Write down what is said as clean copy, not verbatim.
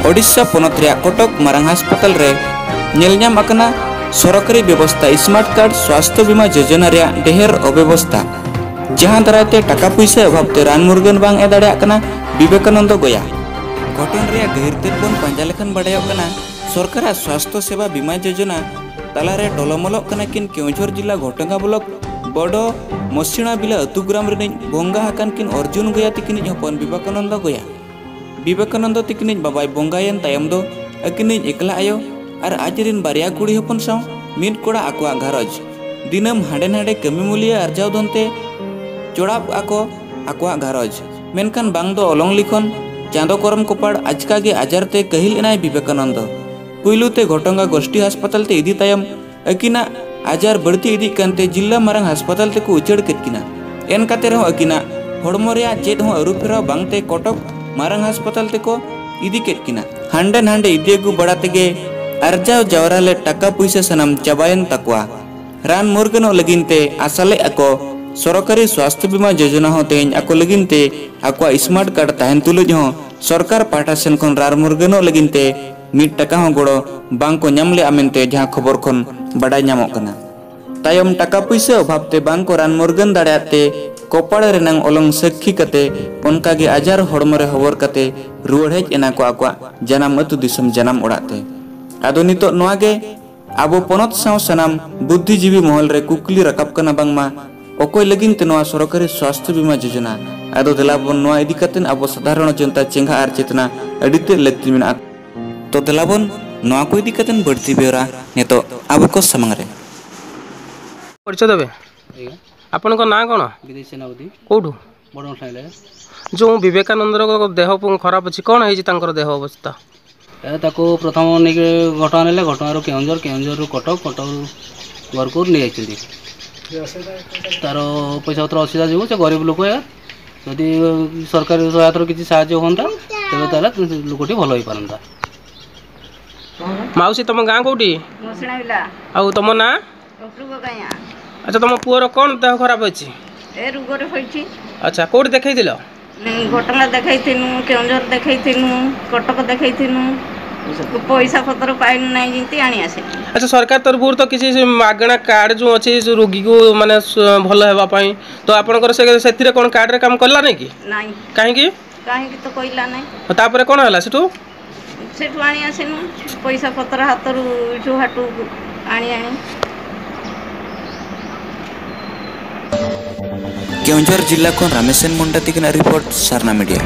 ओडिशा पोनत रे कटक मारंग हास्पताल रे नेलनाम आकना सरकारी व्यवस्था स्मार्ट कार्ड स्वास्थ्य बीमा योजना रे ढेर अव्यवस्था जहां दराते टाका पैसा अभावते रान मुर्गन बांग ए दाड़े आकना विवेकानंद गया घटन रे ढेर ते बन पांजा लेखन बड़ाय कना सरकार स्वास्थ्य सेवा बीमा योजना तालारे टोलमल कना किन केउझर जिला घोटंगा ब्लॉक बड़ो मसिणा बिला अतु ग्राम रे बोंगा हाकान किन अर्जुन गया तिकिन हपन विवेकानंद तिकिन बाबाय बोंगायन तायम दो अकिन एकला आयो और आजरिन बारिया कुड़ी हपन साव मिन कोड़ा आकुआ घरज दिनम हाडे नाडे कमी मूल्य अर्जाव दनते चोड़ाप आको आकुआ घरज मेनकान बांग दो ओलोंग लिखन चांदो करम कोपाड़ आजका गे आजारते कहिल एनाय विवेकानंद पुइलुते घोटंगा गोष्ठी हास्पताल ते इदी तायम अकिना आजार बढ़ती इदी कानते जिला मारंग हास्पताल ते को उचड़ केतकिना एन काते रहो अकिना होड़मो रेया चेद हो अरु फेरा बांगते कटक मारंग हास्पताल ते को इदी केतकिना हांडे नांडे इदी अगु बड़ा तेगे अर्जाव जावराले टाका पैसा सनम चाबायन तकवा रान मुर्गनो लगिनते आसाले अको सरकारी स्वास्थ्य बीमा योजना हो तेज आको लगिनते आको स्मार्ट कार्ड ताहन तुलुज हो सरकार पाटा सेन खन रान मुर्गनो लगिनते मिट टाका हो गड़ो बांग को नाम ले आमेनते जहां खबर खन बड़ाय नामोग कना तायम टाका पैसा अभावते बांग को रान मुर्गन दाड़ाते कोपाड़ रेनांग ओलंग सखी कते उनका गे आजार हड़मरे हबर कते रुवाड़ हेज एना को आको जनाम अतु दिसम जनाम ओड़ाते आदो नितो नोआ गे आबो पोनत साव सनाम बुद्धिजीवी महल रे कुकली रकाब कना बांगमा ओकोय लगिन ते नोआ सरकारी स्वास्थ्य बीमा योजना आदो देलाबन नोआ इदी कतेन आबो साधारण जनता चेंगा आर चेतना अडिते लक्ति मेना तो देलाबन नोआ को इदी कतेन बढ़ती बेरा नेतो आबो को समंग रे परिचय देबे आपन को ना कोन विदेश सेनापति कोठू बड़ ठाइले जो विवेकानंद रो देह खराब अछि कोन हेछि तांकर देह अवस्था ताको प्रथम नहीं घटना ने घटना केउंझर केउंझर कटक कटक बरपुर नहीं जाइए तार पैसा पत्र असुविधा जो से गरीब लोक जदि सरकारी सहायता किसी साहाय्य हाँ तेज लोकटी भल हो पारता। माउसी तुम गाँ कौटी आउ तुम ना अच्छा तुम पुअर कौन देह खराब अच्छी अच्छा कौट देख घटना देखनु केउंझर देखनु कटक देखनु पैसा पत्र पाइन नहीं जिंती आनी आसे अच्छा सरकार तरफ तो किसी मागणा कार्ड जो अच्छी रोगी को माने भल हेबा पई तो आपनकर से कोन कार्ड रे काम करला नहीं कि नहीं काहे तो कोइला नहीं तापर कोन हला सेठू आनी आसेनु पैसा पत्र हातरू जो हाटू आनी केउझर जिला को रामेशन मुंडा तिकना रिपोर्ट सारना मीडिया।